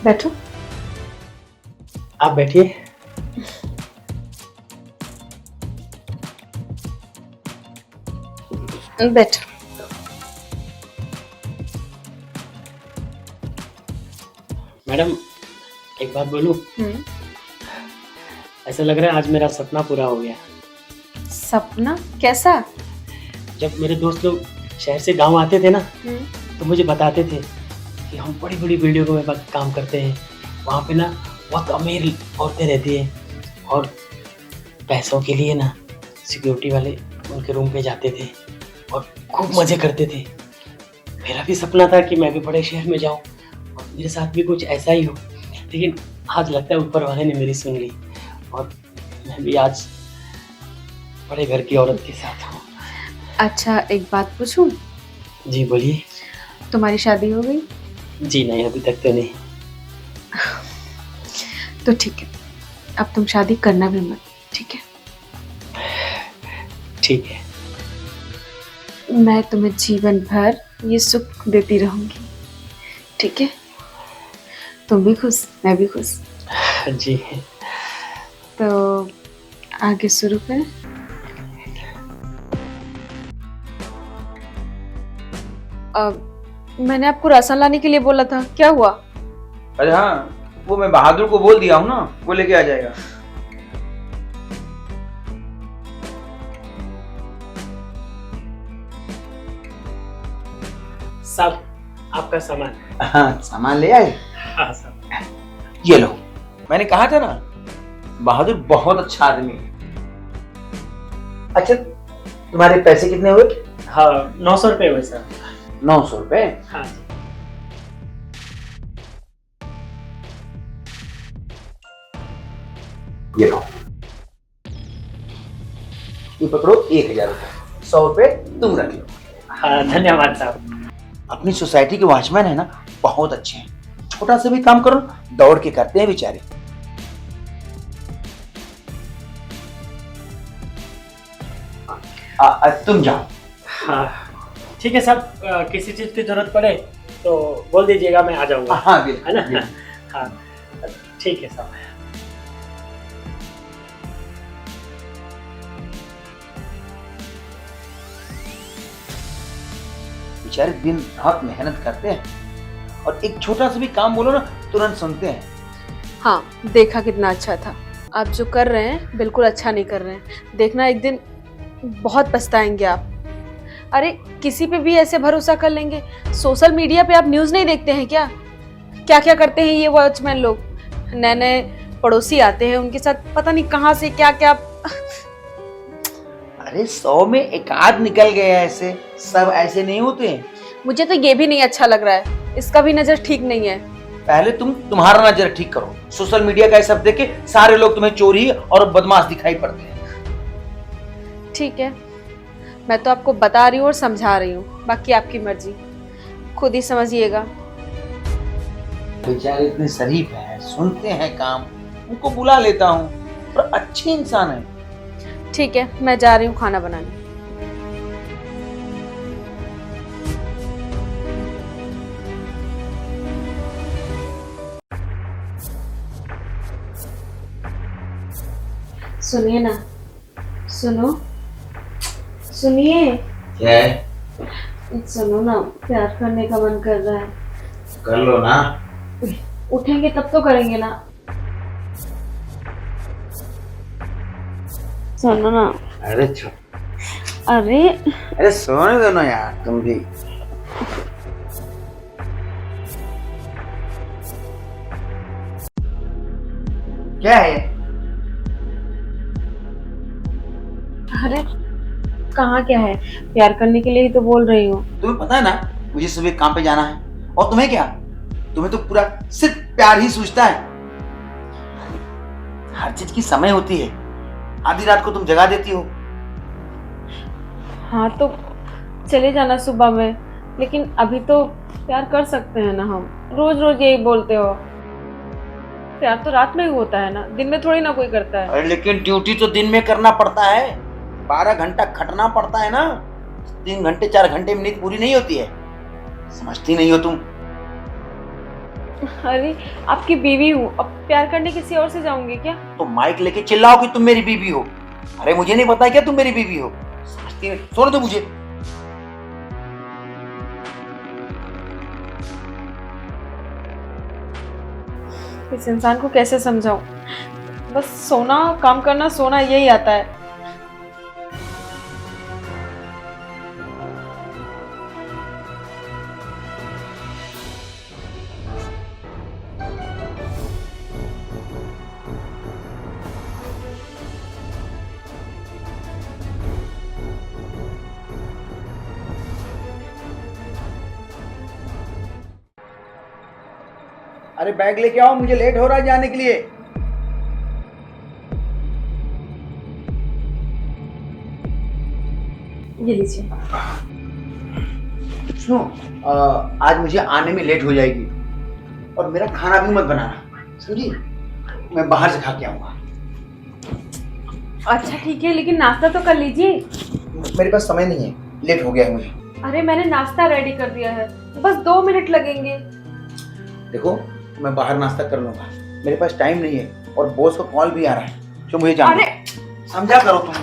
बैठो। आप बैठिए। बैठो। मैडम एक बात बोलूं? ऐसा लग रहा है आज मेरा सपना पूरा हो गया। सपना कैसा? जब मेरे दोस्त लोग शहर से गांव आते थे ना, तो मुझे बताते थे कि हम बड़ी बड़ी बिल्डिंगों में काम करते हैं, वहाँ पे ना बहुत अमीर औरतें रहती हैं और पैसों के लिए ना सिक्योरिटी वाले उनके रूम पे जाते थे और खूब मज़े करते थे। मेरा भी सपना था कि मैं भी बड़े शहर में जाऊँ और मेरे साथ भी कुछ ऐसा ही हो, लेकिन आज लगता है ऊपर वाले ने मेरी सुन ली और मैं भी आज बड़े घर की औरत के साथ हूँ। अच्छा, एक बात पूछूं? जी बोलिए। तुम्हारी शादी हो गई? जी नहीं, अभी तक तो नहीं। तो ठीक है, अब तुम शादी करना भी मत, ठीक है? ठीक है। मैं तुम्हें जीवन भर ये सुख देती रहूंगी, ठीक है? तुम भी खुश, मैं भी खुश। जी। तो आगे शुरू करें? अब मैंने आपको राशन लाने के लिए बोला था, क्या हुआ? अरे हाँ, वो मैं बहादुर को बोल दिया हूँ ना, वो लेके आ जाएगा। सब आपका सामान। हाँ, सामान ले आए। हाँ सब। ये लो, मैंने कहा था ना, बहादुर बहुत अच्छा आदमी है। अच्छा, तुम्हारे पैसे कितने हुए? हाँ 900 रुपये हुए सर। 900 रुपए? हाँ। ये लो, ये पकड़ो 1000 रुपए। 100 रुपए तुम रख लो। हाँ धन्यवाद साहब। अपनी सोसाइटी के वॉचमैन है ना, बहुत अच्छे हैं। छोटा सा भी काम करो दौड़ के करते हैं बेचारे। तुम जाओ। हाँ ठीक है साहब, किसी चीज़ की जरूरत पड़े तो बोल दीजिएगा, मैं आ जाऊँगा। हाँ है बिल्कुल, ना? बिल्कुल। हाँ ठीक है साहब। बेचारे दिन रात मेहनत करते हैं और एक छोटा सा भी काम बोलो ना तुरंत सुनते हैं। हाँ, देखा कितना अच्छा था। आप जो कर रहे हैं बिल्कुल अच्छा नहीं कर रहे हैं, देखना एक दिन बहुत पछताएंगे आप। अरे किसी पे भी ऐसे भरोसा कर लेंगे? सोशल मीडिया पे आप न्यूज़ नहीं देखते हैं क्या? क्या क्या करते हैं ये वॉचमैन लोग? नए नए पड़ोसी आते हैं, उनके साथ पता नहीं कहाँ से क्या क्या। अरे 100 में एक आध निकल गया, ऐसे सब ऐसे नहीं होते हैं। मुझे तो ये भी नहीं अच्छा लग रहा है, इसका भी नजर ठीक नहीं है। पहले तुम्हारा नजर ठीक करो। सोशल मीडिया का ये सब देख के सारे लोग तुम्हें चोरी और बदमाश दिखाई पड़ते हैं। ठीक है, मैं तो आपको बता रही हूँ और समझा रही हूँ, बाकी आपकी मर्जी, खुद ही समझिएगा। बेचारे इतने शरीफ हैं, सुनते हैं काम, उनको बुला लेता हूँ, पर अच्छे इंसान है। ठीक है, मैं जा रही हूँ खाना बनाने। सुनिए ना, सुनो, सुनिए। क्या है? सुनो ना, प्यार करने का मन कर रहा है। कर लो ना। उठेंगे तब तो करेंगे ना। सुनो ना। अरे अरे सोने दो ना यार, तुम भी। क्या है? अरे कहाँ क्या है, प्यार करने के लिए ही तो बोल रही हूँ। तुम्हें पता है ना मुझे सुबह काम पे जाना है, और तुम्हें क्या, तुम्हें तो पूरा सिर्फ प्यार ही सूझता है। हर चीज की समय होती है, आधी रात को तुम जगा देती हो। हाँ तो चले जाना सुबह में, लेकिन अभी तो प्यार कर सकते हैं ना हम। रोज रोज यही बोलते हो। प्यार तो रात में ही होता है ना, दिन में थोड़ी ना कोई करता है। अरे लेकिन ड्यूटी तो दिन में करना पड़ता है, 12 घंटा खटना पड़ता है ना। 3 घंटे 4 घंटे में नींद पूरी नहीं होती है, समझती नहीं हो तुम। अरे आपकी बीवी हूँ, अब प्यार करने किसी और से जाऊंगी क्या? तो माइक लेके चिल्लाओ कि तुम मेरी बीवी हो। अरे मुझे नहीं पता क्या तुम मेरी बीवी हो। समझती है, छोड़ दो मुझे। इस इंसान को कैसे समझाऊं? बस सोना, काम करना, सोना, यही आता है। अरे बैग लेके आओ, मुझे लेट हो रहा है जाने के लिए। ये लीजिए। सुनो, आज मुझे आने में लेट हो जाएगी और मेरा खाना भी मत बनाना, समझी? मैं बाहर से खा के आऊंगा। अच्छा ठीक है, लेकिन नाश्ता तो कर लीजिए। मेरे पास समय नहीं है, लेट हो गया है मुझे। अरे मैंने नाश्ता रेडी कर दिया है, बस 2 मिनट लगेंगे। देखो, मैं बाहर नाश्ता कर लूंगा, मेरे पास टाइम नहीं है और बॉस का कॉल भी आ रहा है जो मुझे जाना है। समझा करो तुम।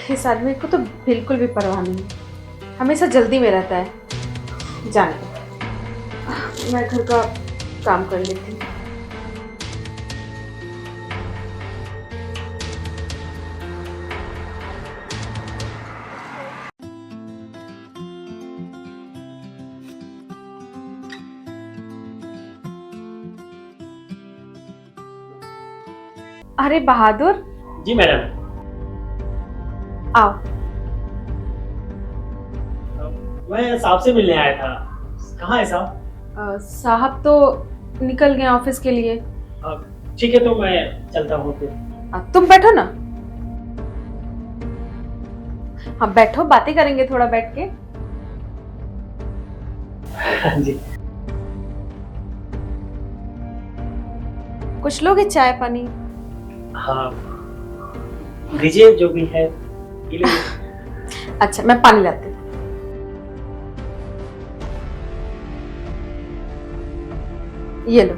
इस आदमी को तो बिल्कुल भी परवाह नहीं, हमेशा जल्दी में रहता है। जाने दो, मैं घर का काम कर लेती हूँ। अरे बहादुर, जी मैडम। आओ। मैं साहब से मिलने आया था। कहाँ है साहब? साहब तो निकल गए ऑफिस के लिए। ठीक है, तो मैं चलता हूँ फिर। तुम बैठो ना। हाँ बैठो, बातें करेंगे थोड़ा बैठ के। जी। कुछ लोगे चाय पानी? हाँ दीजिए, जो भी है। अच्छा, मैं पानी लाती हूँ। ये लो।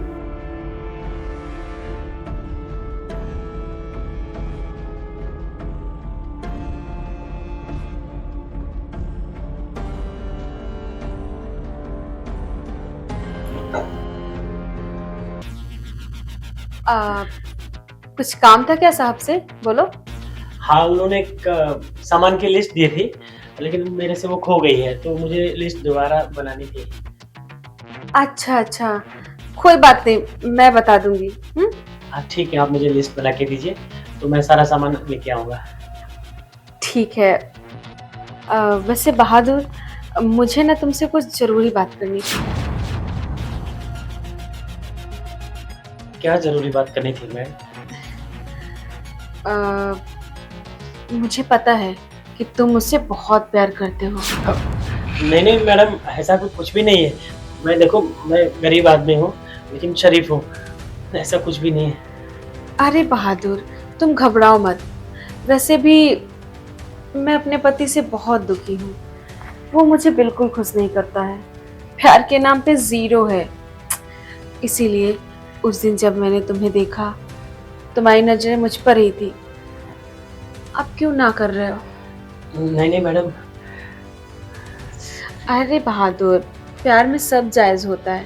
कुछ काम था क्या साहब से? बोलो। हाँ, उन्होंने एक सामान की लिस्ट दी थी, लेकिन मेरे से वो खो गई है, तो मुझे लिस्ट दोबारा बनानी थी। अच्छा अच्छा, कोई बात नहीं, मैं बता दूंगी। हाँ ठीक है, आप मुझे लिस्ट बना के दीजिए, तो मैं सारा सामान लेके आऊँगा। ठीक है। वैसे बहादुर, मुझे ना तुमसे कुछ जरूरी बात करनी थी। क्या जरूरी बात करनी थी मैम? मुझे पता है कि तुम मुझसे बहुत प्यार करते हो। नहीं नहीं मैडम, ऐसा कुछ भी नहीं है। मैं देखो, मैं गरीब आदमी हूँ लेकिन शरीफ हूँ, ऐसा कुछ भी नहीं है। अरे बहादुर, तुम घबराओ मत। वैसे भी मैं अपने पति से बहुत दुखी हूँ, वो मुझे बिल्कुल खुश नहीं करता है, प्यार के नाम पे 0 है। इसीलिए उस दिन जब मैंने तुम्हें देखा, तुम्हारी नजरें मुझ पर ही थी। अब क्यों ना कर रहे हो? नहीं नहीं मैडम। अरे बहादुर, प्यार में सब जायज होता है।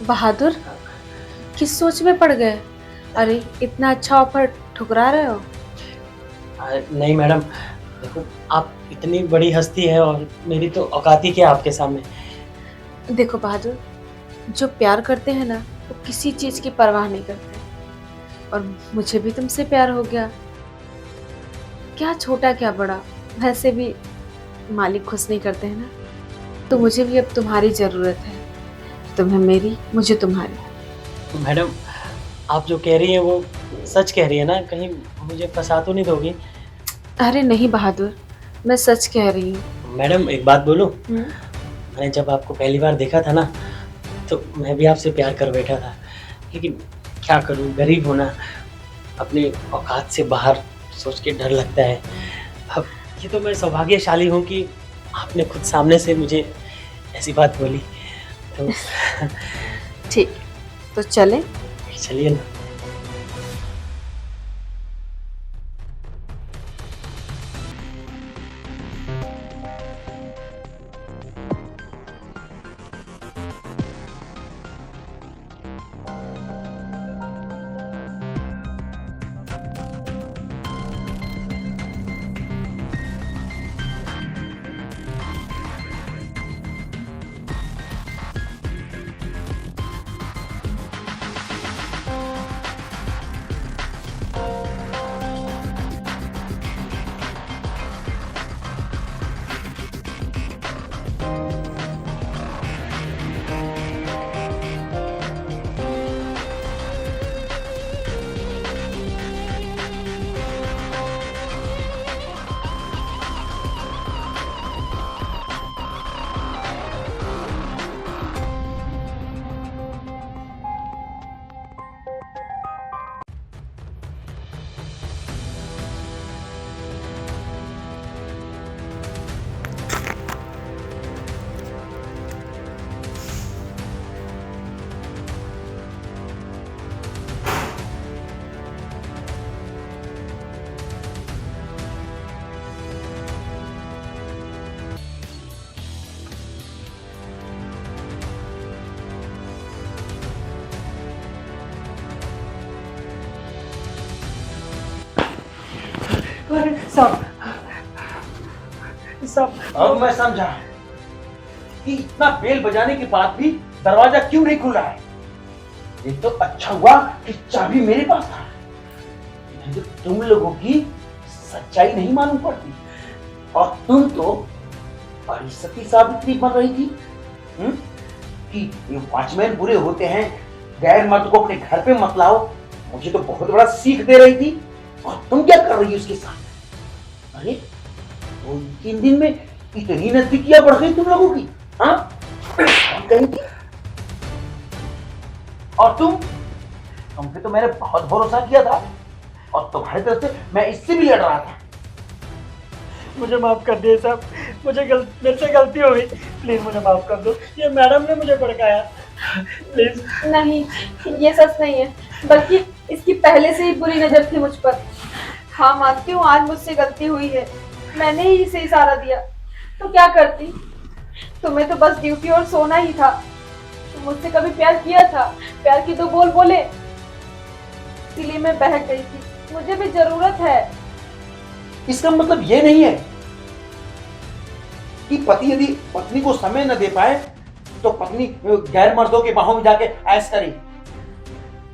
बहादुर, किस सोच में पड़ गए? अरे इतना अच्छा ऑफर ठुकरा रहे हो? नहीं मैडम, देखो आप इतनी बड़ी हस्ती है और मेरी तो औकात ही क्या आपके सामने। देखो बहादुर, जो प्यार करते हैं ना, वो किसी चीज की परवाह नहीं करते। और मुझे भी तुमसे प्यार हो गया, क्या छोटा क्या बड़ा, वैसे भी मालिक खुश नहीं करते हैं ना। तो मुझे भी अब तुम्हारी जरूरत है, तुम्हें मेरी, मुझे तुम्हारी। मैडम, आप जो कह रही हैं वो सच कह रही है ना? कहीं मुझे फंसा तो नहीं दोगी? अरे नहीं बहादुर, मैं सच कह रही हूँ। मैडम एक बात बोलूं? मैंने जब आपको पहली बार देखा था ना, तो मैं भी आपसे प्यार कर बैठा था, लेकिन क्या करूं, गरीब होना, अपने औकात से बाहर सोच के डर लगता है। अब ये तो मैं सौभाग्यशाली हूँ कि आपने खुद सामने से मुझे ऐसी बात बोली तो ठीक, तो चलें। चलिए ना। सब अब मैं समझा कि इतना बेल बजाने के बाद भी दरवाजा क्यों नहीं खुल रहा है। ये तो अच्छा हुआ कि चाबी मेरे पास था, नहीं तो तुम लोगों की सच्चाई नहीं मालूम पड़ती और तुम तो बड़ी सती सावित्री बन रही थी कि ये वॉचमैन बुरे होते हैं, गैर मर्द को अपने घर पे मत लाओ। मुझे तो बहुत बड़ा सीख दे रही थी और तुम क्या कर रही हो उसके साथ। अरे तो 3 दिन में इतनी नजदीकियां बढ़ गई तुम लोगों की, हाँ? कहीं थी और तुम पे तो मैंने बहुत भरोसा किया था और तुम्हारी तरफ से मैं इससे भी लड़ रहा था। मुझे माफ कर दिए साहब, मेरे से गलती हो गई, प्लीज मुझे माफ कर दो। ये मैडम ने मुझे भड़काया, प्लीज। नहीं, ये सच नहीं है, बल्कि इसकी पहले से ही बुरी नजर थी मुझ पर। हाँ मानती हूँ, आज मुझसे गलती हुई है, मैंने ही इसे इशारा दिया, तो क्या करती। तुम्हें तो बस ड्यूटी और सोना ही था। तुम मुझसे कभी प्यार किया था? प्यार की 2 बोल बोले, इसीलिए मैं बहक गई थी। मुझे भी जरूरत है। इसका मतलब ये नहीं है कि पति यदि पत्नी को समय न दे पाए तो पत्नी गैर मर्दों के बाहों में जाके ऐश करे।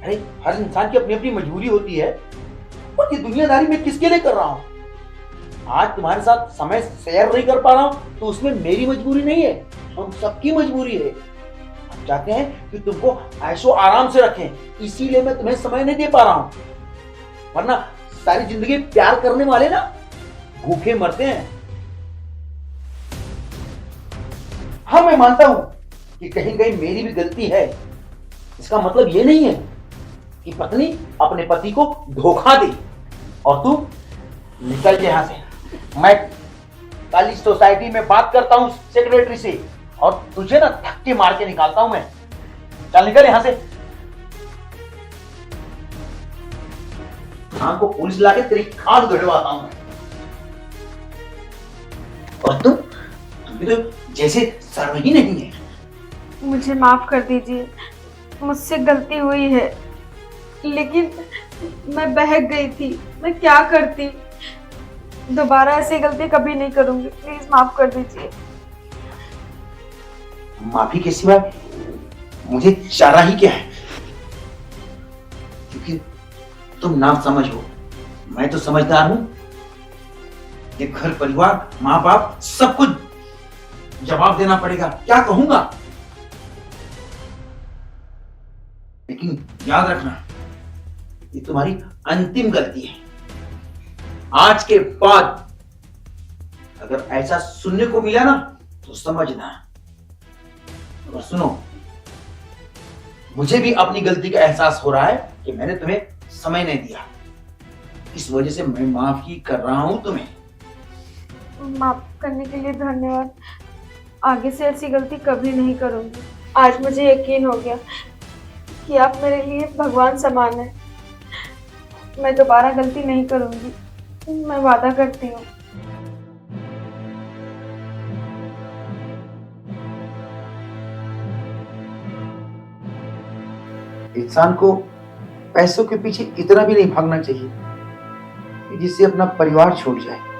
अरे हर इंसान की अपनी अपनी मजबूरी होती है और ये दुनियादारी में किसके लिए कर रहा हूं। आज तुम्हारे साथ समय शेयर नहीं कर पा रहा हूं तो उसमें मेरी मजबूरी नहीं है, हम सबकी मजबूरी है। हम चाहते हैं कि तुमको ऐशो आराम से रखें, इसीलिए मैं तुम्हें समय नहीं दे पा रहा हूं। वरना सारी जिंदगी प्यार करने वाले ना भूखे मरते हैं। हाँ मैं मानता हूं कि कहीं कहीं मेरी भी गलती है। इसका मतलब ये नहीं है कि पत्नी अपने पति को धोखा दे और तू निकल जा यहां से। मैं कल इस सोसाइटी में बात करता हूं सेक्रेटरी से और तुझे ना धक्के मार के निकालता हूं मैं। चल निकल यहां से। खान को पुलिस लाके तेरी खाद गड़वाता हूं मैं। और तुम तो जैसे सर्व ही नहीं है। मुझे माफ कर दीजिए, मुझसे गलती हुई है, लेकिन मैं बहक गई थी। मैं क्या करती। दोबारा ऐसी गलती कभी नहीं करूंगी, प्लीज माफ कर दीजिए। माफी के सिवा मुझे चारा ही क्या है, क्योंकि तुम ना समझ हो, मैं तो समझदार हूं। ये घर परिवार माँ बाप सबको जवाब देना पड़ेगा, क्या कहूंगा। लेकिन याद रखना ये तुम्हारी अंतिम गलती है। आज के बाद अगर ऐसा सुनने को मिला ना तो समझना। और सुनो, मुझे भी अपनी गलती का एहसास हो रहा है कि मैंने तुम्हें समय नहीं दिया, इस वजह से मैं माफी कर रहा हूं तुम्हें। माफ करने के लिए धन्यवाद। आगे से ऐसी गलती कभी नहीं करूँगी। आज मुझे यकीन हो गया कि आप मेरे लिए भगवान समान हैं। मैं दोबारा गलती नहीं करूँगी, मैं वादा करती हूँ। इंसान को पैसों के पीछे इतना भी नहीं भागना चाहिए कि जिससे अपना परिवार छूट जाए।